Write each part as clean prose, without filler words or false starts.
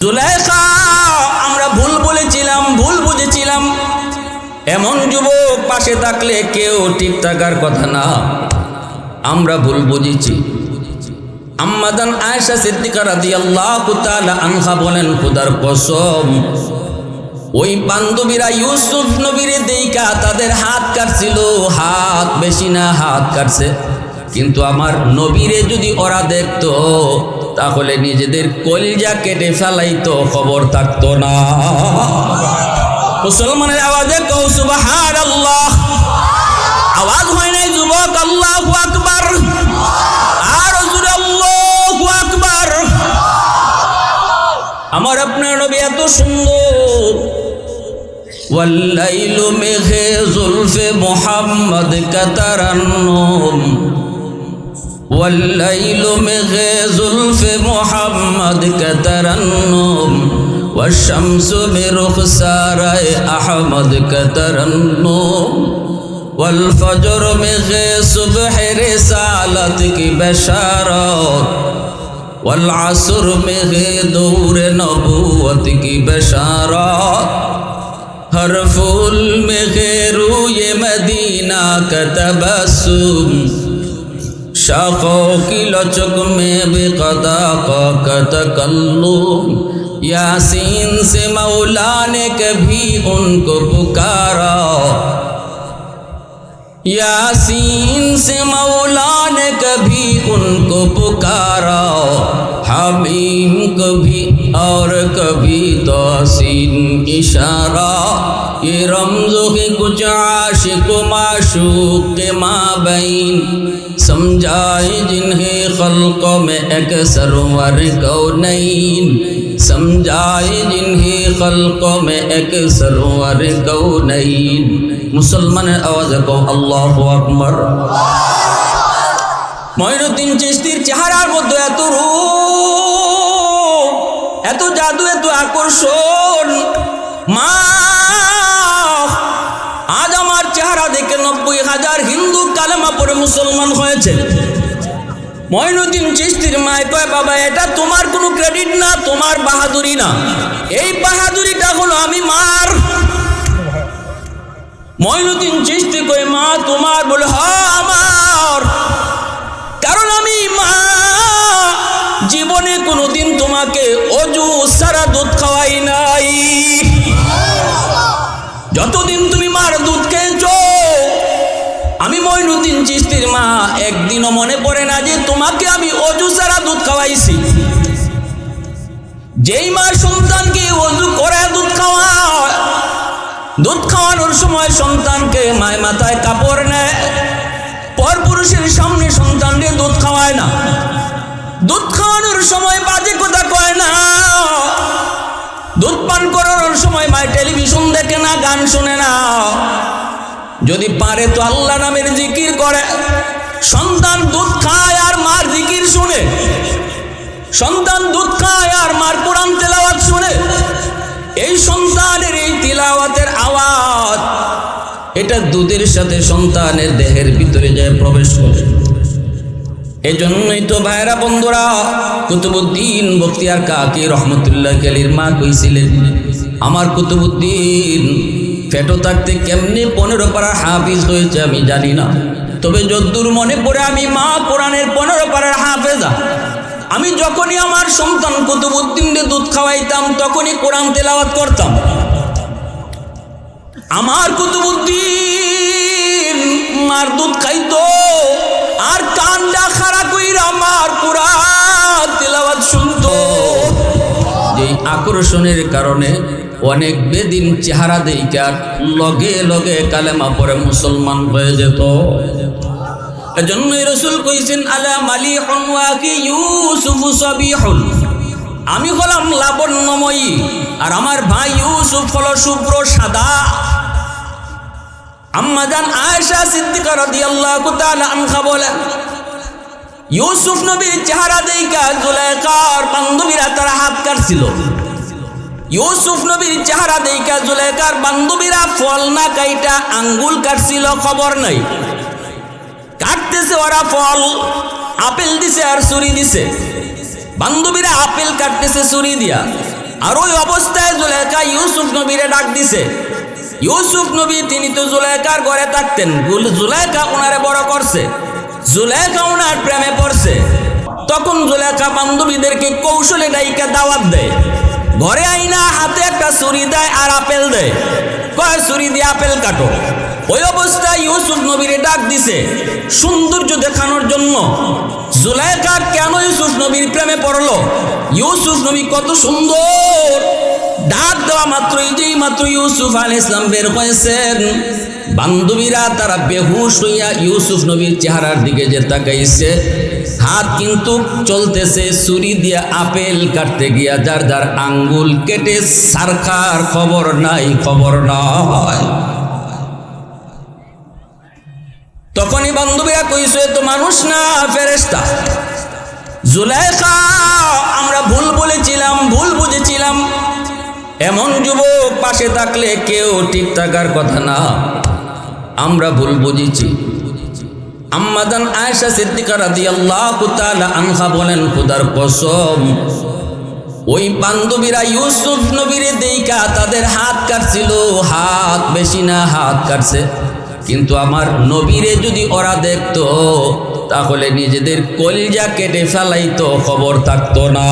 জুলাইখা আমরা ভুল বলেছিলাম, ভুল বুঝেছিলাম। এমন যুবক পাশে থাকলে কেউ ঠিক থাকার কথা না, আমরা ভুল বুঝেছি। আম্মাদান আয়েশা সিদ্দিকা রাদিয়াল্লাহু তাআলা আনহা বলেন, খোদার কসম ওই বান্ধবীরা ইউসুফ নবীরে দেইকা তাদের হাত কাটছিল, হাত বেশি না হাত কাটছে, কিন্তু আমার নবীরে যদি ওরা দেখতো তাহলে নিজেদের কলিজা কেটে ফেলাইতো, খবর থাকতো না। মুসলমানের আওয়াজে কও সুবহানাল্লাহ। আওয়াজ হয় নাই যুবক? আল্লাহু আকবার। আর জোরে আল্লাহু আকবার। আমার আপনার নবী এত সুন্দর। ওয়াল্লাইলু মেঘে জুলফে মুহাম্মদ কাতারান্নুম, ওয়াল্লাইলু মেঘে জুলফে মুহাম্মদ কাতারান্নুম, ওয়াশ-শামসু মিরুখসারায়ে আহমদ কাতারান্নুম, ওয়াল ফজর মেঘে সুবহে রিসালাত কি বশারত, ওয়াল আসর মেঘে দৌরে নবুয়ত কি বশারত, हर फूल में ग़ैरूए मदीना का तबस्सुम, शाखों की लचक में भी क़दा का तकल्लुम, यासीन से मौला ने कभी उनको पुकारा, यासीन से मौला ने कभी उनको पुकारा, हमीम कभी और कभी तोसीन इशारा, ये रमज़ों के कुछ आशिक माशूक के माबैन, समझाए जिन्हें खल्क़ों में एक सरवर कौनैन, समझाए जिन्हें खल्क़ों में एक सरवर कौनैन। मुसलमाনের আওয়াজে কও আল্লাহু আকবার। মঈনুদ্দিন চিশতির চেহারার মধ্যে এত রূপ, এত জাদু, এত আকর্ষণ। মা আজ আমার চেহারা দেখে 90,000 হিন্দু কালেমা পড়ে মুসলমান হয়েছে। মঈনুদ্দিন চিশতির মায় কয়, বাবা এটা তোমার কোনো ক্রেডিট না, তোমার বাহাদুরি না, এই বাহাদুরিটা হলো আমি মার। মঈনুদ্দিন চিশতি কয়, মা তোমার? বলে হ্যাঁ আমার, কারণ আমি মা জীবনে কোনোদিন তোমাকে অজু সারা দুধ খাওয়াই নাই। যতদিন তুমি মার দুধ খেয়েছো, আমি মঈনুদ্দিন চিশতির মা একদিনও মনে পড়ে না যে তোমাকে আমি অজু সারা দুধ খাওয়াইছি। যেই মা সন্তানকে অজু করে দুধ খাওয়ায়, দুধ খাওয়ানোর সময় সন্তানকে মায় মাথায় কাপড় নেয়, পরপুরুষের সামনে সন্তানকে দুধ খাওয়ায় না। দুধ খাওয়ানোর সময় বাজে কথা কয় না, দুধ পান করানোর সময় মায় টেলিভিশন দেখে না, গান শোনে না। যদি পারে তো আল্লাহ নামের জিকির করে। সন্তান দুধ খায় আর মার জিকির শুনে, সন্তান দুধ খায় আর মার কোরআন তেলাওয়াত শুনে। এই সন্তানের এই তিলাওয়াতের আওয়াজ, এটা দুধের সাথে সন্তানের দেহের ভিতরে যায় প্রবেশ করে। এজন্যই তো ভাইরা বন্ধুরা, কুতুবউদ্দিন বখতিয়ার কাকি রহমতুল্লাহ আলাইহির মা কইছিলেন, আমার কুতুবউদ্দিন ফেটো থাকতে কেমনে 15 পারার হাফিজ হয়েছে আমি জানি না, তবে যদ্দূর মনে পড়ে আমি মা কোরআনের 15 পারার হাফেজা। আমি যখনই আমার সন্তান কুতুবউদ্দিনকে দুধ খাওয়াইতাম তখনই কোরআন তেলাওয়াত করতাম। আমার কুতুবউদ্দিন মার দুধ খাইতো আর কানটা খাড়া কইরা আমার কোরআন তেলাওয়াত শুনতো। যেই আকর্ষণের কারণে অনেক বেদিন চেহারা দেইকার লগে লগে কালেমা পড়ে মুসলমান হয়ে যেত। এজন্যই রাসূল কইছেন, আলা মালিহুন ওয়া কি ইউসুফু সাবিহুন, আমি হলাম লাবণ্যময়ী আর আমার ভাই ইউসুফ হলো শুভ্র সাদা। আম্মাজান আয়েশা সিদ্দিকা রাদিয়াল্লাহু তাআলা আনহা বলেন, ইউসুফ নবীর চেহারা দেইখা জুলাইখার বান্ধবীরা তারা হাত কাটছিল। ইউসুফ নবীর চেহারা দেইখা জুলাইখার বান্ধবীরা ফল না কাইটা আঙ্গুল কাটছিল, খবর নাই। কাটতেছে ওরা ফল, আপেল দিছে আর ছুরি দিছে। বান্ধবীরা আপেল কাটতেছে ছুরি দিয়া, আর ওই অবস্থায় জুলেখা ইউসুফ নবীরে ডাক দিছে। ইউসুফ নবী তিনি তো জুলেখার ঘরে থাকতেন, জুলেখা ওনারে বড় করছে, জুলেখা ওনার প্রেমে পড়ছে। তখন জুলেখা বান্ধবীদেরকে কৌশলে ডাইকা দাওয়াত দেয়, ঘরে আইনা হাতে একটা ছুরি দেয় আর আপেল দেয়, কয় ছুরি দিয়ে আপেল কাটো। ওই অবস্থায় ইউসুফ নবীরে ডাক দিছে সৌন্দর্য দেখানোর জন্য। জুলেখা কেন ইউসুফ নবীর প্রেমে পড়লো? ইউসুফ নবী কত সুন্দর। ডাক দেওয়া মাত্রই যেই মাত্র ইউসুফ আলাইহিস সালাম বের হয়েছেন, বান্ধবীরা তারা বেহুশ হইয়া ইউসুফ নবীর চেহারার দিকে যে তাকাইছে, হাত কিন্তু চলতেছে ছুরি দিয়ে আপেল কাটতে গিয়া যার যার আঙ্গুল কেটে সারখার খবর নাই, খবর নয়। তখনই বান্ধবীরা কইছে তো মানুষ না ফেরেশতা। জুলেখা আমরা ভুল বলেছিলাম, ভুল বুঝেছিলাম। এমন যুবক পাশে থাকলে কেউ ঠিক থাকার কথা না, আমরা ভুল বুঝেছি। আম্মাজান আয়েশা সিদ্দিকা রাদিয়াল্লাহু তাআলা আনহা বলেন, খোদার কসম ওই বান্ধবীরা ইউসুফ নবীরে দেইখা তাদের হাত কাটছিল, হাত বেশি না হাত কাটছে, কিন্তু আমার নবীরে যদি ওরা দেখতো তাহলে নিজেদের কলিজা কেটে ফেলাইতো, খবর থাকতো না।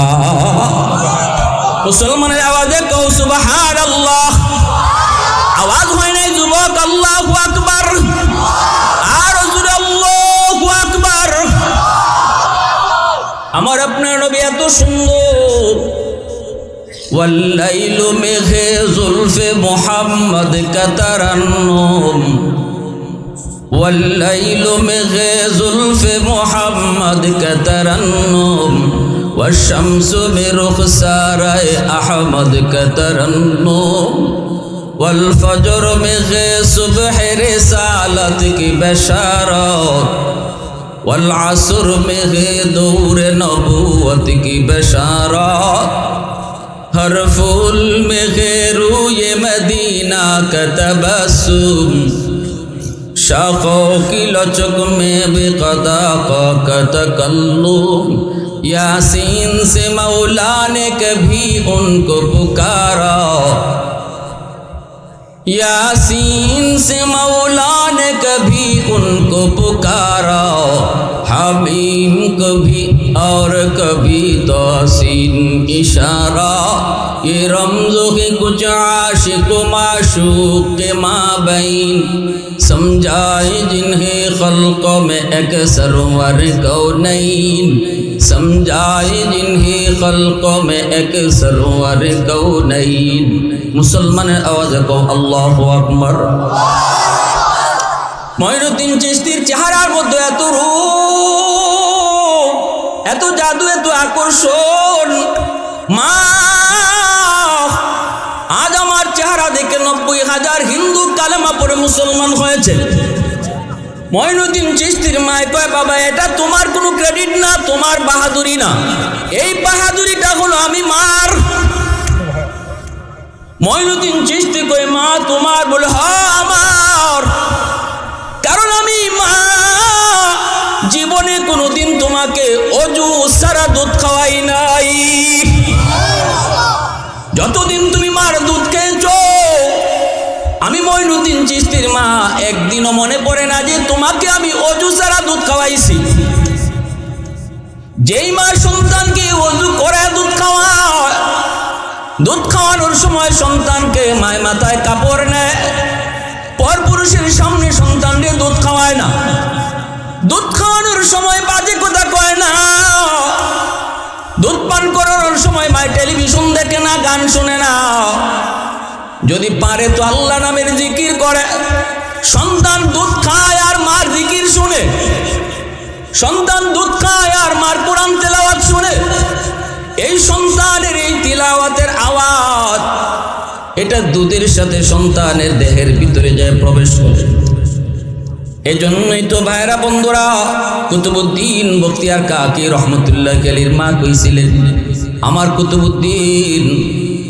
মুসলমানের আওয়াজে কও সুবহানাল্লাহ। আওয়াজ হয় নাই যুবক? আল্লাহু আকবার। আর জোরে আল্লাহু আকবার। আমার আপনার নবী এত সুন্দর। ওয়াল্লাইলু মেঘে জুলফে মুহাম্মদ কাতারান্নুম, ওয়াল্লাইলু মেঘে জুলফে মুহাম্মদ কাতারান্নুম, والشمس برخسار احمد كترنم، والفجر में صبح رسالت की बशारत, والعصر में दौर नबूवत की बशारत, हर फूल में रूए मदीना का तबस्सुम, शाखों की लचक में भी कदा का तकल्लुम, यासीन से मौला ने कभी उनको पुकारा, यासीन से मौला ने कभी उनको पुकारा, हमीम कभी और कभी तोसीन इशारा, ये रमज़ों के कुछ आशिक माशूक के माबैन, समझाए जिन्हें खल्क़ों में अक्सर वर कौनैन, समझाए जिन्हें खल्क़ों में अक्सर वर कौनैन। मुसलमाনের আওয়াজে কও আল্লাহু আকবার। মঈনুদ্দিন চিশতির চেহারার মধ্যে এত রূপ, এত জাদু, এত আকর্ষণ। মা আজ আমার চেহারা দেখে 90,000 হিন্দু কালেমা পড়ে মুসলমান হয়েছে। মঈনুদ্দিন চিশতির মায় কয়, বাবা এটা তোমার কোনো ক্রেডিট না, তোমার বাহাদুরি না, এই বাহাদুরিটা হলো আমি মার। মঈনুদ্দিন চিশতি কয়, মা তোমার? বলে হ্যাঁ আমার, কারণ আমি মা জীবনে কোনোদিন তোমাকে অজু সারা দুধ খাওয়াই নাই। যতদিন তুমি মার দুধ খেয়েছো, আমি মঈনুদ্দিন চিশতির মা একদিনও মনে পড়ে না যে তোমাকে আমি অজু সারা দুধ খাওয়াইছি। যেই মা সন্তানকে অজু করে দুধ খাওয়ায়, দুধ খাওয়ানোর সময় সন্তানকে মায় মাথায় কাপড় নেয়, পরপুরুষের সামনে সন্তানকে দুধ খাওয়ায় না। দুধ খাওয়ানোর সময় বাজে কথা কয় না, দুধ পান করানোর সময় মায় টেলিভিশন দেখে না, গান শুনে না। যদি পারে তো আল্লাহ নামের জিকির করে। সন্তান দুধ খায় আর মার জিকির শুনে, সন্তান দুধ খায় আর মার কোরআন তেলাওয়াত শুনে। এই সন্তানের এই তিলাওয়াতের আওয়াজ, এটা দুধের সাথে সন্তানের দেহের ভিতরে যায় প্রবেশ করে। এজন্যই তো ভাইরা বন্ধুরা, কুতুবউদ্দিন বখতিয়ার কাকি রহমতুল্লাহ আলাইহির মা কইছিলেন, আমার কুতুবউদ্দিন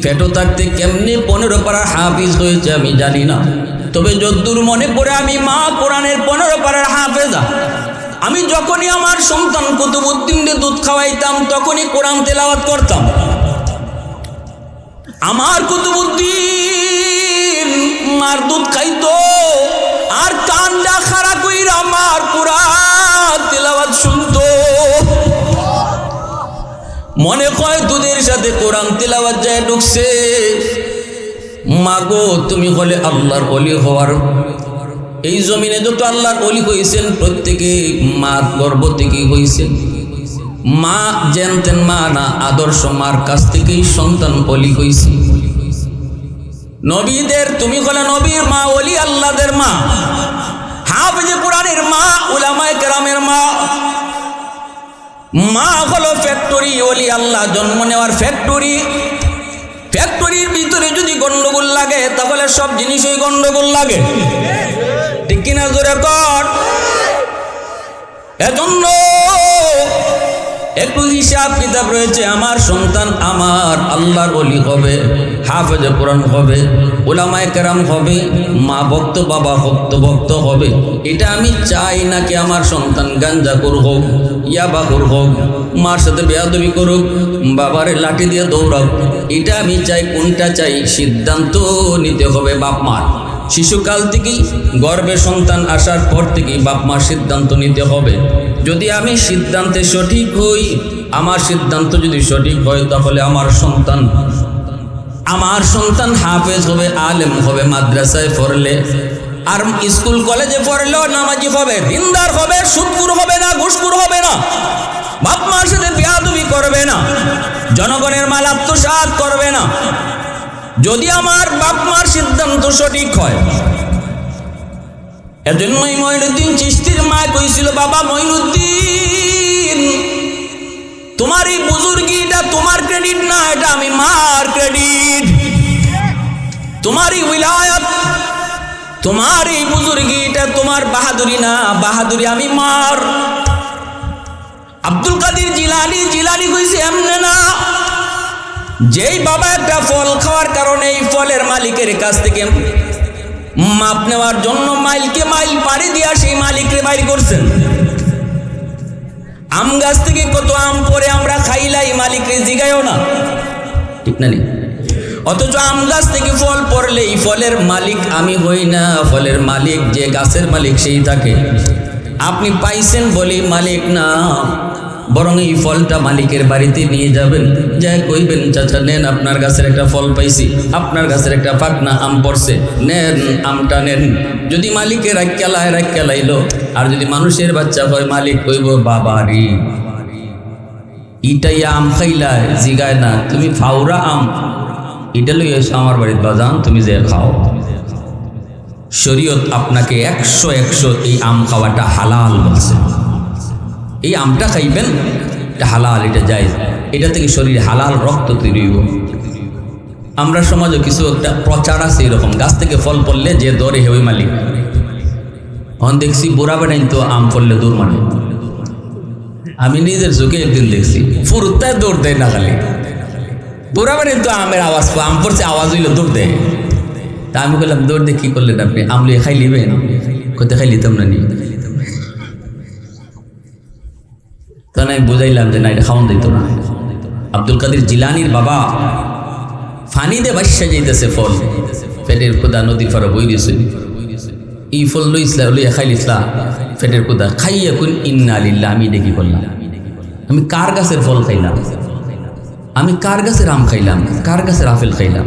ফেটো থাকতে কেমনে 15 পারা হাফিজ হয়েছে আমি জানি না, তবে যদ্দূর মনে পড়ে আমি মা কোরআনের 15 পারার হাফেজা। আমি যখনই আমার সন্তান কুতুবউদ্দিনকে দুধ খাওয়াইতাম তখনই কোরআন তেলাওয়াত করতাম। আমার কুতুবউদ্দিন মার দুধ খাইতো আর কান্দা খাড়া কইরা আমার কুরআন তিলাওয়াত শুনতো। মনে কয় দুধের সাথে কোরআন তিলাওয়াত যায় ঢুকছে। মাগো তুমি হলে আল্লাহর ওলি হওয়ার, এই জমিনে যত আল্লাহর ওলি হয়েছেন প্রত্যেকে মার গর্ভ থেকেই হয়েছেন। মা জানতেন মা না, আদর্শ মার কাছ থেকেই সন্তান ওলি হয়েছে। নবীদের তুমি হলে নবীর মা, ওলি আল্লাহদের মা, হাফেজে কোরআনের মা, উলামায়ে কেরামের মা। মা হলো ফ্যাক্টরি, ওলি আল্লাহ জন্ম নেওয়ার ফ্যাক্টরি। ফ্যাক্টরির ভিতরে যদি গন্ডগোল লাগে তাহলে সব জিনিসই গন্ডগোল লাগে, ঠিক কিনা জোরে কর। এজন্য একটু হিসাব কিতাব রয়েছে। আমার সন্তান আমার আল্লাহর ওলি হবে, হাফেজে কোরআন হবে, উলামায়ে কেরাম হবে, মা ভক্ত বাবা ভক্ত হবে। এটা আমি চাই নাকি আমার সন্তান গাঞ্জাখোর হোক, ইয়াবাখোর হোক, মার সাথে বেয়াদবি করুক, বাবারে লাঠি দিয়ে দৌড়াক, এটা আমি চাই? কোনটা চাই? সিদ্ধান্ত নিতে হবে বাপ মার। শিশুকাল থেকেই গর্ভে সন্তান আসার পর থেকেই বাপ মার সিদ্ধান্ত নিতে হবে। যদি আমি সিদ্ধান্তে সঠিক হই, আমার সিদ্ধান্ত যদি সঠিক হয়, তাহলে আমার সন্তান হাফেজ হবে, আলেম হবে, মাদ্রাসায় পড়লে আর স্কুল কলেজে পড়লেও নামাজি হবে, দিনদার হবে, সুদখোর হবে না, ঘুষখোর হবে না, বাপ মার সাথে বেয়াদবি করবে না, জনগণের মাল আত্মসাৎ করবে না। যদি আমার বাপ মার সিদ্ধান্ত সঠিক হয়। এজন্যই মঈনুদ্দিন চিশতির মা কইছিল, বাবা মঈনুদ্দিন, তোমার এই বুজুর্গিটা তোমার ক্রেডিট না, এটা আমি মার ক্রেডিট। তোমার এই উলায়াত, তোমার এই বুজুর্গিটা তোমার বাহাদুরি না, বাহাদুরি আমি মার। আব্দুল কাদের জিলানী কইছে এমনে না, যেই বাবা একটা ফল খাওয়ার কারণে এই ফলের মালিকের কাছ থেকে মাপ নেওয়ার জন্য মাইলকে মাইল পাড়ি দিয়া সেই মালিকরে বাইর করছেন। আম গাছ থেকে কত আম পরে আমরা খাইলাই, মালিকরে জিগায়ও না, ঠিক না? অথচ আম গাছ থেকে ফল পড়লে এই ফলের মালিক আমি হই না, ফলের মালিক যে গাছের মালিক সেই থাকে। আপনি পাইছেন বলে মালিক না, বরং এই ফলটা মালিকের বাড়িতে নিয়ে যাবেন, যাই কইবেন চাচা নেন আপনার গাছের একটা ফল পাইছি, আপনার গাছের একটা পাকনা আম পড়ছে, নেন আমটা নেন। যদি মালিকের রাখ লাইলো, আর যদি মানুষের বাচ্চা হয় মালিক কইব বাবারি ইটাই আম খাইলা, জিগায় না তুমি ফাউরা আম এটা লই এসো আমার বাড়িতে বাজান, তুমি যে খাও। শরীয়ত আপনাকে 100 এই আম খাওয়াটা হালাল বলছে। এই আমটা খাইবেন, এটা হালাল, এটা জায়েজ, এটা থেকে শরীরে হালাল রক্ত তৈরি হইব। আমরা সমাজে কিছু একটা প্রচার আছে এরকম, গাছ থেকে ফল পড়লে যে দৌড়ে হেই মালিক। এখন দেখছি বুড়া বেড়াই তো আম পড়লে দৌড় মানে, আমি নিজের চোখে একদিন দেখছি ফুরুত্তায় দৌড় দেয় না, খালি বুড়া বেড়াই তো আমের আওয়াজ, আম পড়ছে আওয়াজ হইলে দৌড় দেয়। তা আমি বললাম দৌড় দিয়ে কী করলেন আপনি? আম লিয়ে খাই লিবেন? কোথায় খাই লিতাম না নি। তখন আমি বুঝাইলাম যে না, এটা খাওয়ান দিত না। আব্দুল কাদের জিলানির বাবা ফানি দে বাসা যাইতেছে ফল, পেটের কোদা নদীর ফারা বই দিয়েছে, এই ফল লইয়া খাইলিসলা, পেটের কোদা খাইয়া কোন ইন্না লিল্লাহ। আমি দেখি করলাম, আমি কার গাছের ফল খাইলাম, আমি কার গাছের আম খাইলাম, কার গাছের আপেল খাইলাম?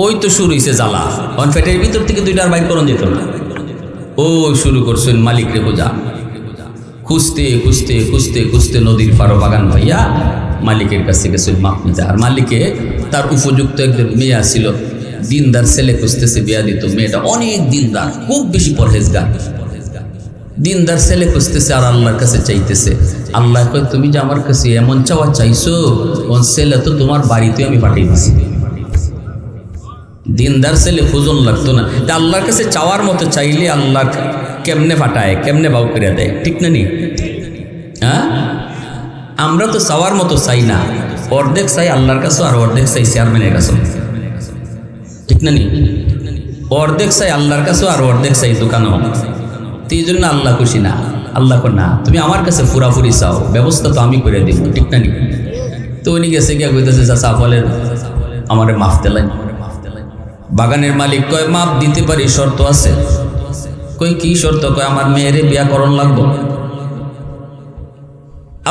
ওই তো শুরু হয়েছে জ্বালা। অন পেটের ভিতর থেকে দুইটার বাইর করন যেত না। ও শুরু করছেন মালিক রে খোঁজা, খুঁজতে নদীর পাড়ো বাগান ভাইয়া মালিকের কাছে গেছে মাপ নিতে। আর মালিকে তার উপযুক্ত একজন মেয়ে ছিল, দিনদার ছেলে খুঁজতেছে, বিয়া দিত। মেয়েটা অনেক দিনদার, খুব বেশি পরহেজগার, দিনদার ছেলে খুঁজতেছে আর আল্লাহর কাছে চাইতেছে। আল্লাহ কয় তুমি যে আমার কাছে এমন চাওয়া চাইছো, ওন ছেলে তো তোমার বাড়িতে আমি পাঠিয়ে দিছি। দিনদার ছেলে খুঁজন লাগতো না, আল্লাহর কাছে চাওয়ার মতো চাইলে আল্লাহ কেমনে ফাটায়, কেমনে বাউ করে দেয়, ঠিক না নি? হ্যাঁ, আমরা তো চাওয়ার মতো চাই না, অর্ধেক চাই আল্লাহর কাছে আর অর্ধেক চাই চেয়ারম্যানের কাছে, ঠিক না নি? অর্ধেক চাই আল্লাহর কাছে আর অর্ধেক চাই দোকানও। তো এই জন্য আল্লাহ খুশি না। আল্লাহ না, তুমি আমার কাছে ফুরাফুরি চাও, ব্যবস্থা তো আমি করে দিব, ঠিক না নি? তো উনি গেছে গিয়া কইতেছে চাচা ফলের আমারে মাফ দিলেন। বাগানের মালিক কয় মাফ দিতে পারি, শর্ত আছে। কই কি শর্ত? কয় আমার মেয়েরে বিয়া করণ লাগবো।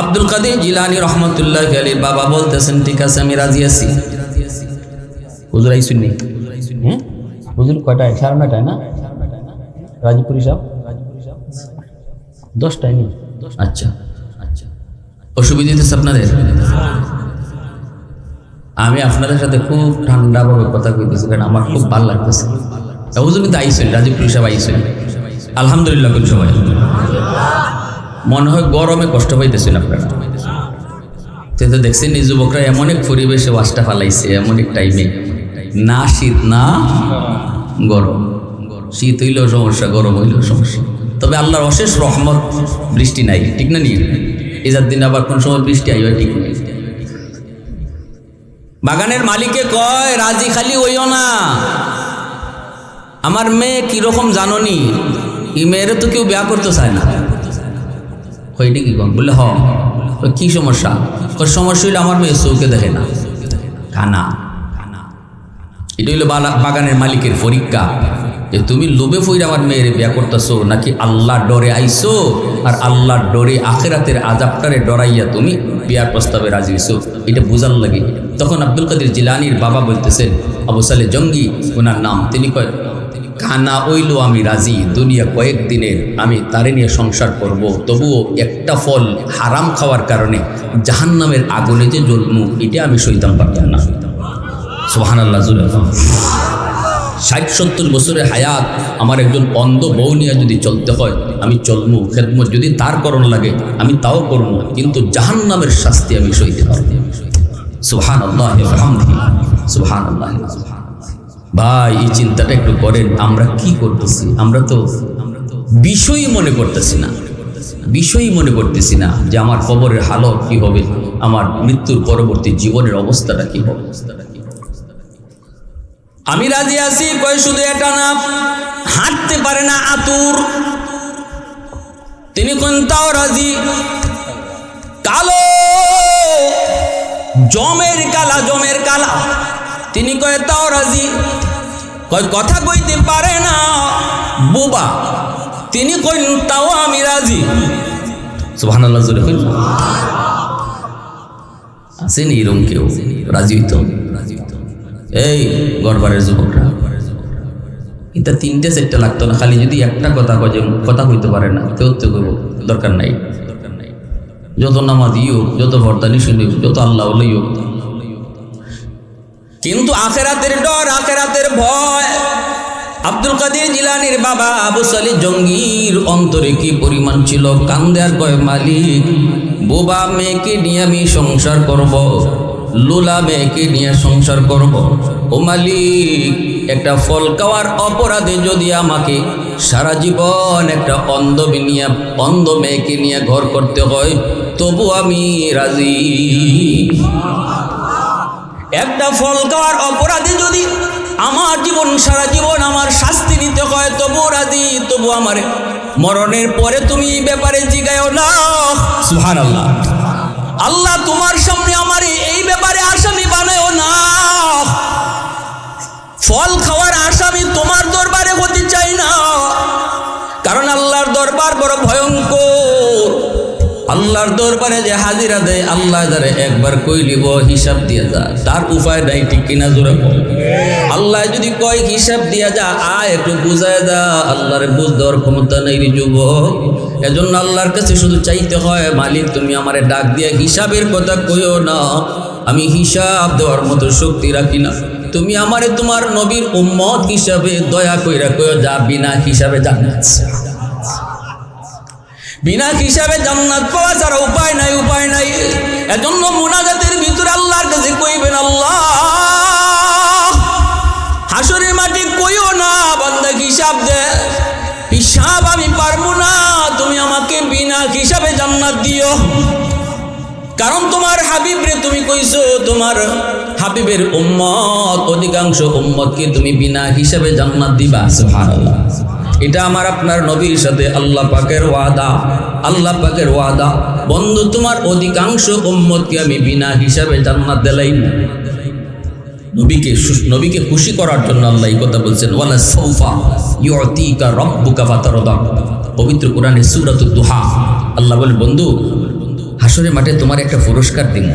আব্দুল কাদের জিলানী রহমতুল্লাহ আলাইহির বাবা বলতেছেন ঠিক আছে আমি রাজি আছি। হুজুর আইসুন নি? হ্যাঁ হুজুর কয়টায়? 9:30 না? রাজপুরি সাহেব 10টায় নি? আচ্ছা আচ্ছা, অসুবিধা হচ্ছে আপনাদের? আমি আপনাদের সাথে খুব ঠান্ডাভাবে কথা কইতেছি, কারণ আমার খুব ভালো লাগতেছে। হুজুর কিন্তু আইসেন, রাজপুরি সাহেব আইসেন, আলহামদুলিল্লাহ। কোন সময় মনে হয় গরমে কষ্ট পাইতেছেন আপনারা, তো দেখছেন এই যুবকরা এমন এক পরিবেশে ওয়াজটা ফালাইছে, এমন এক টাইমে, না শীত না গরম। শীত হইলেও সমস্যা, গরম হইলেও সমস্যা। তবে আল্লাহর অশেষ রহমত, বৃষ্টি নাই, ঠিক না? নিয়ে এজার দিন আবার কোন সময় বৃষ্টি আইও, ঠিক নেই। বাগানের মালিকে কয় রাজি খালি হইও না, আমার মেয়ে কিরকম জাননি, এই মেয়েরে তো কেউ বিয়া করতে চায় না। হইটি কি কম? বললে হ। কি সমস্যা? সমস্যা হইলে আমার মেয়ে চৌকে দেখে না, কানা। এটা হইল বাগানের মালিকের পরীক্ষা, যে তুমি লোভে ফইরে আমার মেয়েরে বিয়া করতেছো, নাকি আল্লাহর ডরে আইছো, আর আল্লাহর ডরে আখিরাতের আযাবটারে ডরাইয়া তুমি বিয়ার প্রস্তাবে রাজি হইছো, এটা বুঝার লাগে। তখন আব্দুল কাদের জিলানীর বাবা বলতেছেন, আবু সালেহ জঙ্গি ওনার নাম, তিনি কয় কানা হইল আমি রাজি, দুনিয়া কয়েকদিনের, আমি তারে নিয়ে সংসার করব, তবুও একটা ফল হারাম খাওয়ার কারণে জাহান্নামের আগুনে যে জ্বলমু, এটা আমি সইতাম পারতাম না। সুবহানাল্লাহ। 60-70 বছরের হায়াত আমার একজন অন্ধ বউ নিয়ে যদি চলতে হয়, আমি চলমু, খেদমত যদি তার করণ লাগে আমি তাও করবো, কিন্তু জাহান্নামের শাস্তি আমি সইতে পারব। সুবহানাল্লাহ আলহামদুলিল্লাহ, সুবহানাল্লাহ। ভাই এই চিন্তাটা একটু করেন, আমরা কি করতেছি? আমরা তো বিষয়ই মনে করতেছি না, বিষয়ই মনে করতেছি না যে আমার কবরের হালত কি হবে, আমার মৃত্যুর পরবর্তী জীবনের অবস্থাটা কি হবে। আমি রাজি আছি, কয় শুধু এটা না, হাঁটতে পারে না আতুর, তিনি কোনটাও রাজি। কালো, জমের কালা, জমের কালা, তিনি কয় তাও রাজি। কয় কথা কইতে পারে না, বোবা, তিনি কইন তাও আমি রাজি। সুবহানাল্লাহ। জোরে কইন। আসেন এরকম কেউ রাজি হইতো? এই গড়বারের যুবকরা, এটা 3-4টা লাগতো না, খালি যদি একটা কথা কয় যে কথা কইতে পারে না, কেউ তো কইব দরকার নাই। যত নামাজি হোক, যত ভর্তানি শুনি, যত আল্লাহ ওয়ালি হোক, কিন্তু আখিরাতের ডর, আখিরাতের ভয়। আব্দুল কাদের জিলানীর বাবা আবু সালেহ জঙ্গির অন্তরে কি পরিমাণ ছিল, কান্দে আর কয় মালিক, বোবা মেয়েকে নিয়ে আমি সংসার করব, লোলা মেয়েকে নিয়ে সংসার করব। ও মালিক, একটা ফল খাওয়ার অপরাধে যদি আমাকে সারা জীবন একটা অন্ধ মেয়েকে নিয়ে ঘর করতে হয়, তবু আমি রাজি। একটা ফল খাওয়ার অপরাধে যদি আমার জীবন, সারা জীবন আমার শাস্তি নিতে হয়, তবু রাজি। তবু আমার মরণের পরে তুমি এই ব্যাপারে জিগায়ও না। সুবহানাল্লাহ। আল্লাহ তোমার সামনে আমার এই ব্যাপারে আসামি বানায়ও না। ফল খাওয়ার আসামি তোমার দরবারে হতে চাই না, কারণ আল্লাহর দরবার বড় ভয়ঙ্কর। আল্লাহর দরবারে যে হাজিরা দেয়, আল্লাহ যারে একবার কইলিব হিসাব দিয়া যা, তার উপায় নাই, ঠিক কিনা? জোরে বল। আল্লাহ যদি কয় হিসাব দিয়া যা, আয় একটু বুঝায় যা, আল্লাহর বুঝ দেওয়ার ক্ষমতা নেই রে যুবক। এজন্য আল্লাহর কাছে শুধু চাইতে হয়, মালিক তুমি আমারে ডাক দিয়া হিসাবের কথা কইও না, আমি হিসাব দেওয়ার মতো শক্তি রাখি না, তুমি আমারে তোমার নবীর উম্মত হিসাবে দয়া কইরা কইও যা, বিনা হিসাবে জান্নাত, বিনা হিসাবে জান্নাত পাওয়া ছাড়া উপায় নাই, উপায় নাই। এজন্য মুনাজাতের ভিতরে আল্লাহর কাছে কইবেন, আল্লাহ হাসরের মাটি কইও না বান্দা হিসাব দে, হিসাব আমি পারবো না, তুমি আমাকে বিনা হিসাবে জান্নাত দিও। কারণ তোমার হাবিব রে তুমি কইছো, তোমার হাবিবের উম্মত, অধিকাংশ উম্মতকে তুমি বিনা হিসাবে জান্নাত দিবা। সুবহানাল্লাহ। এটা আমার আপনার নবীর সাথে আল্লাহ পাকের ওয়াদা, আল্লাহ পাকের ওয়াদা। বন্ধু, তোমার অধিকাংশ উম্মতকে আমি বিনা হিসাবে জান্নাত দিলাম, নবীকে খুশি করার জন্য আল্লাহ এই কথা বলছেন, ওয়ালা সাউফা ইউতিকা রাব্বুকা ফাতারদা। পবিত্র কোরআনে সূরাতুদ দুহা আল্লাহ বলে, বন্ধু হাসরের মাঠে তোমার একটা পুরস্কার দিব,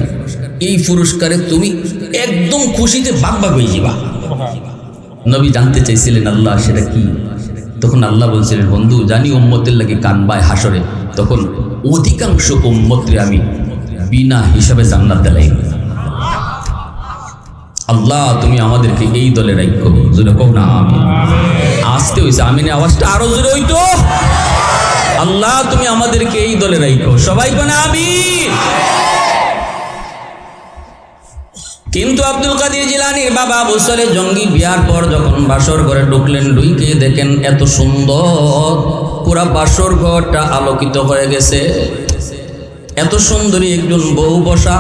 এই পুরস্কারে তুমি একদম খুশিতে বাগ হয়ে যাবা। নবী জানতে চাইছিলেন আল্লাহ সেটা কি? তখন আল্লাহ বলছিলেন, বন্ধু জানি উম্মতের লাগে কানবায় হাসরে, তখন অধিকাংশ উম্মতরে আমি বিনা হিসাবে জান্নাত দিলাই। আল্লাহ তুমি আমাদেরকে এই দলে রাখো, জোরে কও না আমিন। আসতে হইছে আমিনের আওয়াজটা আরো জোরে হইতো। আল্লাহ তুমি আমাদেরকে এই দলে রাখো, সবাই বলে আমিন। কিন্তু আব্দুল কাদের জিলানীর বাবা আবু সালেহ জঙ্গি বিয়ার পর যখন বাসর ঘরে ঢুকলেন, ঢুকে দেখেন এত সুন্দর পুরা বাসর ঘরটা আলোকিত হয়ে গেছে। এত সুন্দরী একজন বউ বসা,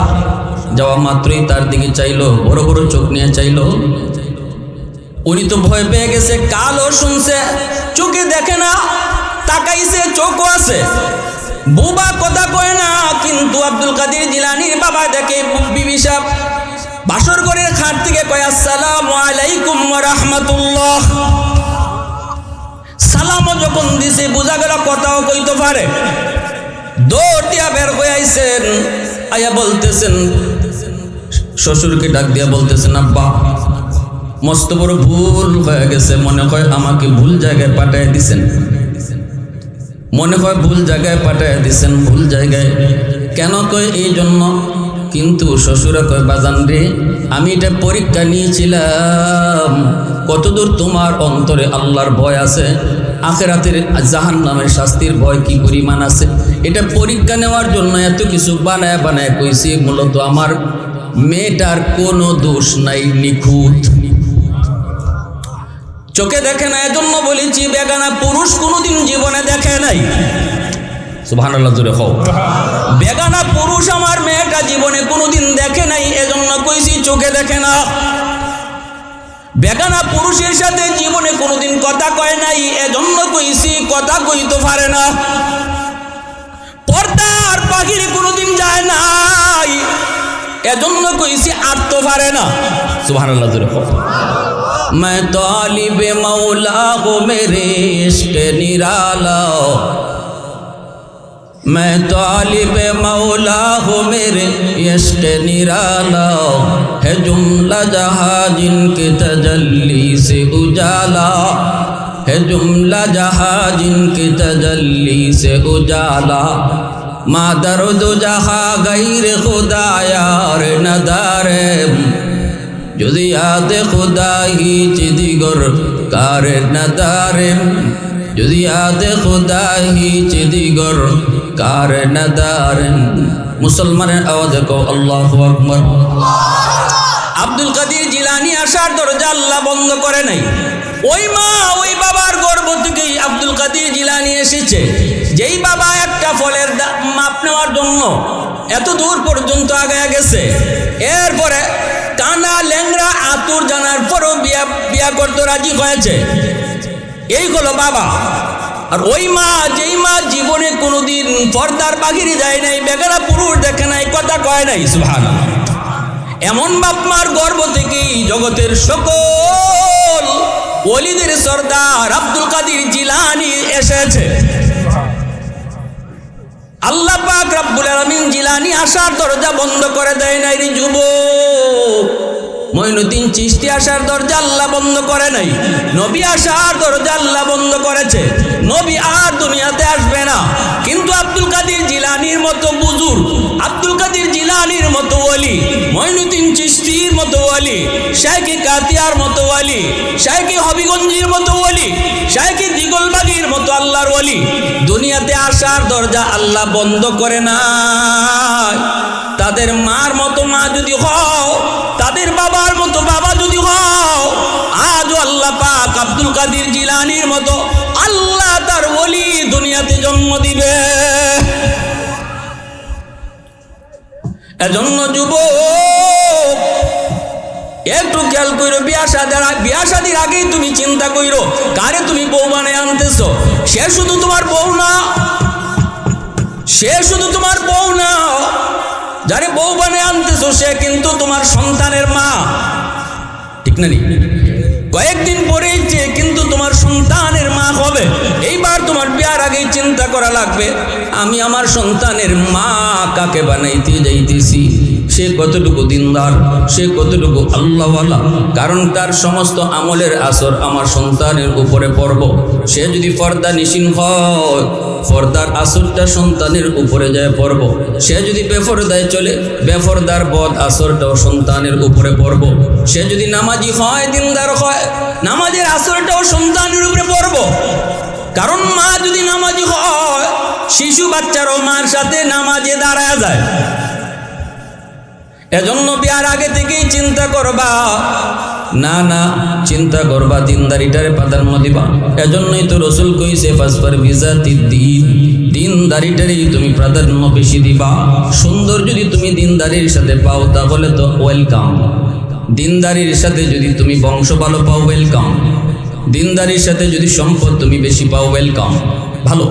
যাওয়া মাত্রই তার দিকে চাইলো, বড় বড় চোখ নিয়ে চাইলো। উনি তো ভয় পেয়ে গেছে, কালও শুনছে, চোখে দেখে না, তাকাইছে, চোখও আছে, বুবা কথা কয় না। কিন্তু আব্দুল কাদের জিলানীর বাবা দেখে বিবি সাহেব বাসর ঘরের খাট থেকে কয়, আসসালামু আলাইকুম ওয়া রাহমাতুল্লাহ। সালামও যখন দিছে, বোঝা গেল কথাও কইতে পারে। দৌড়িয়া বের হয়ে আইছেন, আয়া বলতেছেন, শ্বশুরকে ডাক দিয়া বলতেছেন, আব্বা মস্ত বড় ভুল হয়ে গেছে, মনে হয় আমাকে ভুল জায়গায় পাঠিয়ে দিছেন, মনে হয় ভুল জায়গায় পাঠিয়ে দিছেন। ভুল জায়গায় কেন কয়? এই জন্য। কিন্তু শ্বশুরা কয়, বাজান রে, আমি এটা পরীক্ষা নিয়েছিলাম কতদূর তোমার অন্তরে আল্লাহর ভয় আছে, আখিরাতের জাহান্নামের শাস্তির ভয় কি পরিমাণ আছে, এটা পরীক্ষা নেওয়ার জন্য এত কিছু বানায় বানায় কইছি। মূলত আমার মেয়েটার কোনো দোষ নাই, নিখুঁত, চোখে দেখে না, এজন্য বলেছি বেগানা পুরুষ কোনোদিন জীবনে দেখে নাই। সুবহানাল্লাহ জোরে কও। বেগানা পুরুষ আমার মেয়েটা জীবনে কোনোদিন দেখে নাই, এজন্য কইছি চোখে দেখে না। বেগানা পুরুষের সাথে জীবনে কোনোদিন কথা কয় নাই, এজন্য কইছি কথা কইতে পারে না। পর্দার বাহিরে কোনোদিন যায় নাই, এজন্য কইছি আটতে পারে না। সুবহানাল্লাহ জোরে কও। मैं तालिब मौला हो मेरे इश्क निराला, मैं तालिब मौला हो मेरे इश्क निराला, है जुमला जहाँ जिनके तजल्ली से उजाला, है जुमला जहाँ जिनके तजल्ली से उजाला, मादर दो जहाँ गैर खुदा यार नदारे, যদি আদে খুদাহি চিদিগর কারে নদারে, যদি আদে খুদাহি চিদিগর কারে নদারে। মুসলমানের আওয়াজে কও আল্লাহু আকবার। আব্দুল কাদের জিলানী আসার দরজা আল্লাহ বন্ধ করে নাই। ওই মা ওই বাবার গর্ভ থেকেই আব্দুল কাদের জিলানী এসেছে। যেই বাবা একটা ফলের মাপ নেওয়ার জন্য এত দূর পর্যন্ত আগায় গেছে, এরপরে কানা ল্যাংরা আতুর জানার পরও বিয়া করতে রাজি হয়েছে, এই হলো বাবা। আর ওই মা, যেই মা জীবনে কোনোদিন পর্দার বাহিরে যায় নাই, বেগানা পুরুষ দেখে নাই, কথা কয় নাই, সুবহানাল্লাহ, এমন বাপ মার গর্ভ থেকেই জগতের সকল ওলিদের সরদার আব্দুল কাদের জিলানী এসেছে। আল্লাহ পাক রব্বুল আলামিন জিলানী আসার দরজা বন্ধ করে দেয় নাই রে যুবক। মঈনুদ্দিন চিশতি আসার দরজা আল্লাহ বন্ধ করে নাই, নবী আসার দরজা আল্লাহ বন্ধ করেছে। নবী আর দুনিয়াতে আসবে না, কিন্তু আব্দুল কাদের জিলানীর মতো বুজুর্গ, আব্দুল কাদের জিলানীর মতো ওলি, মঈনুদ্দিন চিশতির মতো ওলি, শাইখে কাতিয়ার মতো ওলি, শাইখে হবিগঞ্জের মতো ওলি, শাইখে দিগলবাগির মতো আল্লাহর ওলি দুনিয়াতে আসার দরজা আল্লাহ বন্ধ করে নাই। তাদের মার মতো মা যদি হও, তাদের বাবার মতো বাবা যদি হও, আজও আল্লাহ পাক আব্দুল কাদের জিলানীর মতো আল্লাহ তার ওলি দুনিয়াতে জন্ম দিবে। এজন্য যুবক একটু খেয়াল করো, বিয়া শাদীর আগেই তুমি চিন্তা করো কারে তুমি বউ বানায় আনতেছো। সে শুধু তোমার বউ না, সে শুধু তোমার বউ না, যারে বউ বানায় আনতেছো সে কিন্তু তোমার সন্তানের মা। ঠিক না? কয়েকদিন পরেই যে কিন্তু তোমার সন্তানের মা হবে, এইবার তোমার বিয়ার আগেই চিন্তা করা লাগবে আমি আমার সন্তানের মা কাকে বানাইতে যাইতেছি, সে কতটুকু দিনদার, সে কতটুকু আল্লাহওয়ালা, কারণ তার সমস্ত আমলের আসর আমার সন্তানের উপরে পড়ব। সে যদি পর্দা নিশীন হয়, পর্দার আসরটা সন্তানের উপরে যায় পড়ব। সে যদি বেপরদায় চলে, বেপরদার বদ আসরটাও সন্তানের উপরে পড়ব। সে যদি নামাজি হয়, দিনদার হয়, নামাজের আসরটাও সন্তানের উপরে পড়ব। কারণ মা যদি নামাজি হয়, শিশু বাচ্চারও মার সাথে নামাজে দাঁড়ায় যায়। এজন্য বিয়ার আগে থেকেই চিন্তা করবা, না চিন্তা করবা দিনদারিটারে প্রাধান্য দিবা। এজন্যই তো রসুল কইছে ফাসফার বিজাতি দিন, দিনদারিটারই তুমি প্রাধান্য বেশি দিবা। সুন্দর যদি তুমি দিনদারির সাথে পাও তাহলে তো ওয়েলকাম। দিনদারির সাথে যদি তুমি বংশ ভালো পাও, ওয়েলকাম। দিনদারির সাথে যদি সম্পদ তুমি বেশি পাও, ওয়েলকাম, ভালো।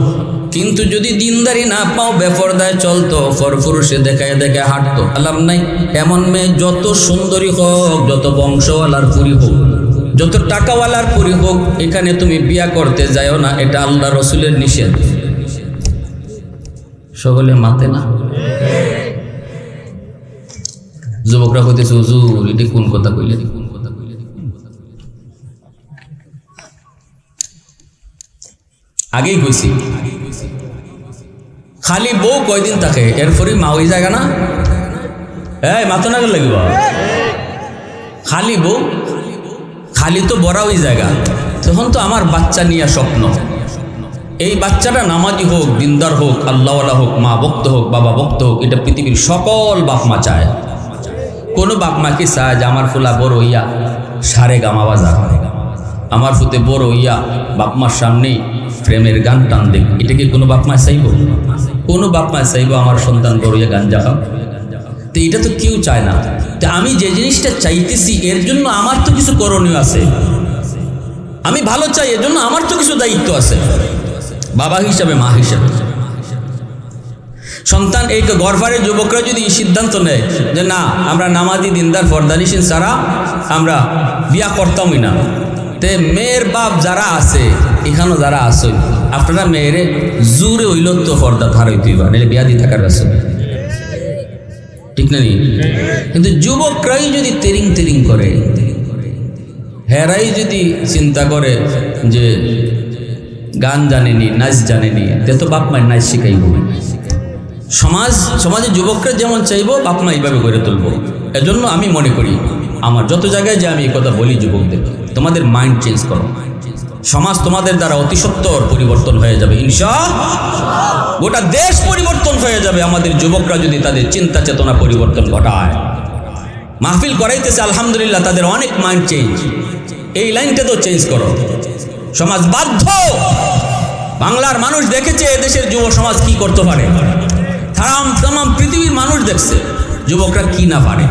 কিন্তু যদি দিনদারি না পাও, বেপরদায় চলতো, পরপুরুষে দেখায় দেখায় হাঁটতো, আলাম নাই। এমন মেয়ে যত সুন্দরী হোক, যত বংশওয়ালার পুরী হোক, যত টাকাওয়ালার পুরী হোক, এখানে তুমি বিয়া করতে যাও না, এটা আল্লাহ রসুলের নিষেধ। সকলে মাতে না। যুবকরা কইতেছে হুজুর এটা কোন কথা কইলে? আগেই কইছি খালি বউ কয়দিন থাকে, এরপরই মা হয়ে যায় না। এই মাতো না গেল লাগিব, খালি বউ খালি তো বড় হয়ে জায়গা। তখন তো আমার বাচ্চা নিয়ে স্বপ্ন, এই বাচ্চাটা নামাজি হোক, দিনদার হোক, আল্লাহওয়ালা হোক, মা ভক্ত হোক, বাবা ভক্ত হোক। এটা পৃথিবীর সকল বাপ মা চায়। কোনো বাপ মা কি চায় যে আমার ফুলা বড় হইয়া সারে গামা বাজার, আমার ফুতে বড় হইয়া বাপ মার সামনেই প্রেমের গান টান দেখ? এটা কি কোনো বাপ মা চাইব? কোনো বাপ মা চাইব আমার সন্তান বড় হইয়া গান জাখাও? তো এটা তো কেউ চায় না। তো আমি যে জিনিসটা চাইতেছি এর জন্য আমার তো কিছু করণীয় আছে। আমি ভালো চাই, এর জন্য আমার তো কিছু দায়িত্ব আছে, বাবা হিসাবে, মা হিসাবে। সন্তান এই গর্ভারের যুবকরা যদি সিদ্ধান্ত নেয় যে না আমরা নামাজি দিনদার ফরদানিসিন ছাড়া আমরা বিয়া করতামই না, তে মেয়ের বাপ যারা আছে এখানেও যারা আসেন, আপনারা মেয়েরে জোরে হইল তো ফর্দা ধার হইতেই বা নাহলে বিয়া দিয়ে থাকার আছে, ঠিক না? কিন্তু যুবকরাই যদি তেরিং তেরিং করে, হেরাই যদি চিন্তা করে যে গান জানেনি, নাচ জানেনি, তে তো বাপ মায়ের নাচ শিখাইব। সমাজে যুবকরা যেমন চাইবো বাপ মা এইভাবে গড়ে তুলবো। এজন্য আমি মনে করি আমার যত জায়গায় যে আমি এই কথা বলি যুবকদের, তোমাদের মাইন্ড চেঞ্জ করো। সমাজ তোমাদের দ্বারা অতি সত্বর পরিবর্তন হয়ে যাবে ইনশাআল্লাহ। গোটা দেশ পরিবর্তন হয়ে যাবে আমাদের যুবকরা যদি তাদের চিন্তা চেতনা পরিবর্তন ঘটায়। মাহফিল করাইতেছে আলহামদুলিল্লাহ, তাদের অনেক মাইন্ড চেঞ্জ। এই লাইনটা তো চেঞ্জ করো। সমাজ বাধ্য, বাংলার মানুষ দেখেছে এদেশের যুব সমাজ কি করতে পারে, তাম পৃথিবীর মানুষ দেখছে যুবকরা কি না পারে।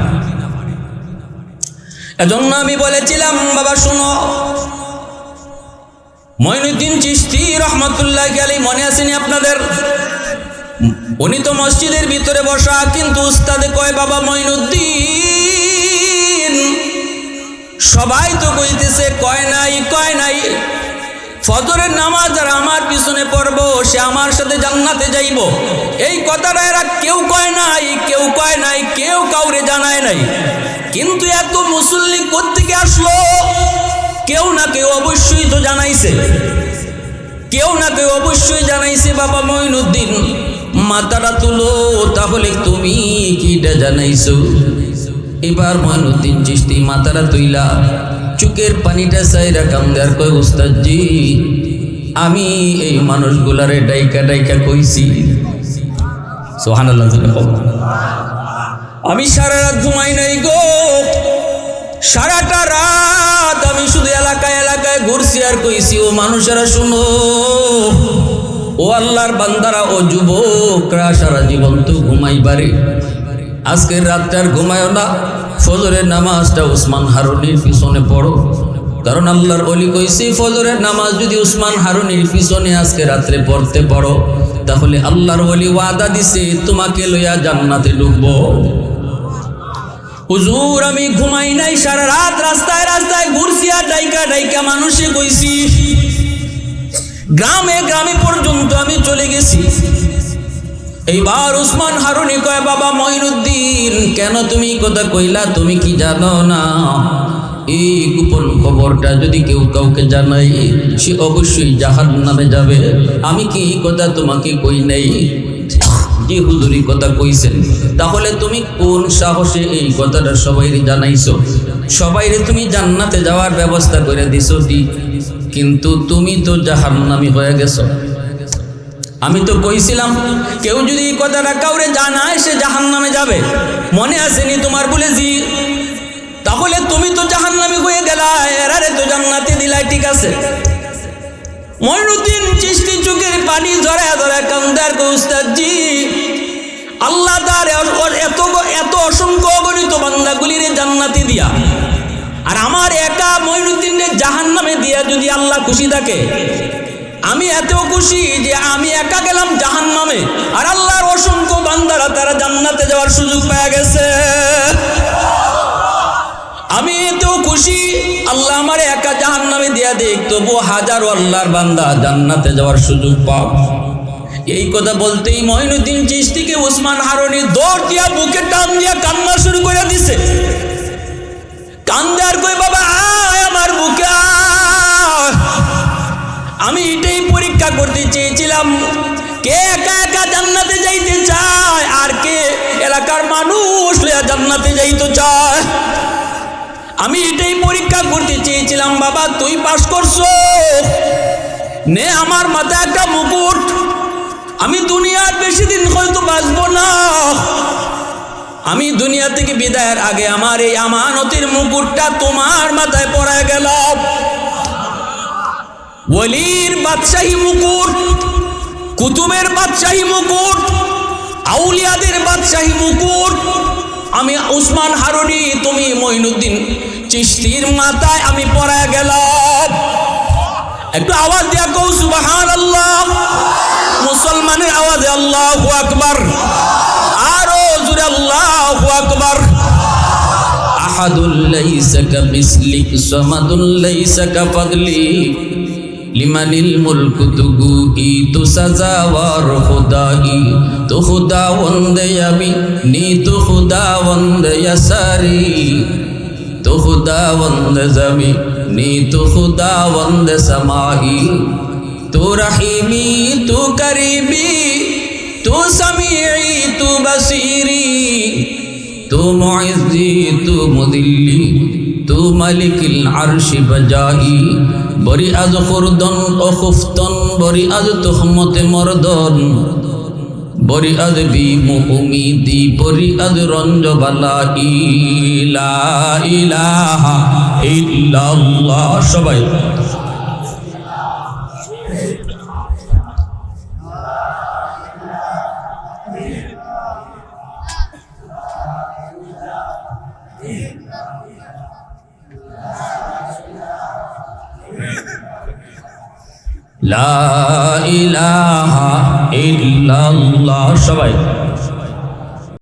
এজন্য আমি বলেছিলাম বাবা শুনো, মঈনুদ্দিন চিশতি রহমাতুল্লাহ আলাইহি মনে আসেনি আপনাদের? উনি তো মসজিদের ভিতরে বসা, কিন্তু উস্তাদে কয় বাবা মঈনুদ্দিন, সবাই তো কইতেছে কয় নাই ফজরের নামাজ আর আমার পিছনে পড়বো সে আমার সাথে জান্নাতে যাইব। এই কথাটা এরা কেউ কয় নাই, কেউ কাউরে জানায় নাই। কিন্তু এত মুসল্লি কোত্থেকে আসলো? কেউ না কেউ অবশ্যই তো জানাইছে, বাবা মঈনুদ্দিন মাথাটা তুলো, তাহলে তুমি কিটা জানাইছো? এবার মঈনুদ্দিন চিশতি মাথাটা তুইলা চুকের পানিটা চাইরা কামদার কয় উস্তাদজি আমি এই মানুষগুলারে ডাইকা কইছি। সুবহানাল্লাহ। আমি সারা রাত ঘুমাই নাই গো, সারাটা রাত আমি শুধু এলাকায় ঘুরছি আর কইছি ও মানুষেরা শুনো, ও আল্লাহর বান্দারা, ও যুবকরা, সারা জীবন তো ঘুমাইবারে, আজকের রাতটার ঘুমায়ও না, ফজরের নামাজটা উসমান হারুনির পিছনে পড়ো। কারণ আল্লাহর ওলি কইছে ফজরের নামাজ যদি উসমান হারুনির পিছনে আজকে রাত্রে পড়তে পারো, তাহলে আল্লাহর ওলি ওয়াদা দিছে তোমাকে লইয়া জান্নাতে ঢুকবো। হুজুর আমি ঘুমাই নাই, সারা রাত রাস্তায় রাস্তায় ঘুরছি আর ডাইকা ডাইকা মানুষে কইছি, গ্রামে গ্রামে পর্যন্ত আমি চলে গেছি। এইবার উসমান হারুনি কয়, বাবা মঈনুদ্দিন কেন তুমি কথা কইলা? তুমি কি জানো না এই গোপন খবরটা যদি কেউ কাউকে জানাই সে অবশ্যই জাহান্নামে যাবে? আমি কি এই কথা তোমাকে কই নাই? জি হুজুরি কথা কইছেন। তাহলে তুমি কোন সাহসে এই কথাটা সবাইরে জানাইছো? সবাইরে তুমি জান্নাতে যাওয়ার ব্যবস্থা করে দিছো ঠিক, কিন্তু তুমি তো জাহান্নামী হয়ে গেছো। আমি তো কইছিলাম কেউ যদি এই কথাটা কাউরে জানায় সে জাহান্নামে যাবে, মনে আসেনি তোমার? বলে জি। তাহলে তুমি তো জাহান্নামী হয়ে গেলা, এরারে তো জান্নাতে দিলাই, ঠিক আছে। মঈনুদ্দিন চিশতি চোখের পানি ঝরায় ঝরায় কান্দার কই, উস্তাদজি আল্লাহ তার এত অসংখ্য অগণিত বান্দাগুলির জান্নাতে দিয়া আর আমার একা মঈনুদ্দিনের জাহান্নামে দিয়া যদি আল্লাহ খুশি থাকে, আমি এত খুশি যে আমি একা গেলাম জাহান্নামে আর আল্লাহর অসংখ্য বান্দারা তারা জান্নাতে যাওয়ার সুযোগ পেয়ে গেছে। আমি এত খুশি আল্লাহ আমার একা জাহান্নামে দিয়া দেখ, তবু হাজারো আল্লাহর বান্দা জান্নাতে যাওয়ার সুযোগ পাও। এই কথা বলতেই মঈনুদ্দিন চিশতিকে উসমান হারুনি দৌড় দিয়া বুকে টান দিয়া কান্না শুরু করে দিছে। কান্দে আর কই, বাবা আয় আমার বুকে আয়। আমি এটাই পরীক্ষা করতে চেয়েছিলাম কে একা একা জান্নাতে যাইতে চায় আর কে এলাকার মানুষ লইয়া জান্নাতে যাইতে চায়। আমি এটাই পরীক্ষা করতে চেয়েছিলাম। বাবা তুই পাস করছো, নে আমার মাথায় একটা মুকুট। আমি দুনিয়ার বেশি দিন হয়তো বাঁচবো না, আমি দুনিয়া থেকে বিদায়ের আগে আমার এই আমানতের মুকুটটা তোমার মাথায় পড়ে গেল। ওলির বাদশাহী মুকুট, কুতুবের বাদশাহী মুকুট, আউলিয়াদের বাদশাহী মুকুট আমি উসমান হারুনি তুমি মঈনুদ্দিন চিশতির মাথায় আমি পড়ে গেলাম। একটু আওয়াজ দিয়া কও সুবহানাল্লাহ। মুসলমানের আওয়াজে আল্লাহু আকবার, আরো জোরে আল্লাহু আকবার। আহাদুল লাইসা কামিসলিক সামাদুল লাইসা কাফাদলি লিমানিল মুলকু তুগুই তু সাজাওয়ার খুদাই তু খুদাওয়ান্দ আমি নি তু খুদাওয়ান্দ ইয়াসারি তু খুদাওয়ান্দ জামি নি তু খুদাওয়ান্দ সামাই তু রহিমি তু করিমি তু সামিঈ তু বসিরি তু মুইজ্জি তু মুদিল্লি তু মালিকিল আরশি বজাই বরি আজ খুরদন ও খুফতন বরি আজ তুহমতে মরদন বরি আজ বিমু উমিদি বরি আজ রঞ্জ বালাই লা ইলাহা ইল্লাল্লাহ। সবাই লা ইলাহা ইল্লাল্লাহ। সবাই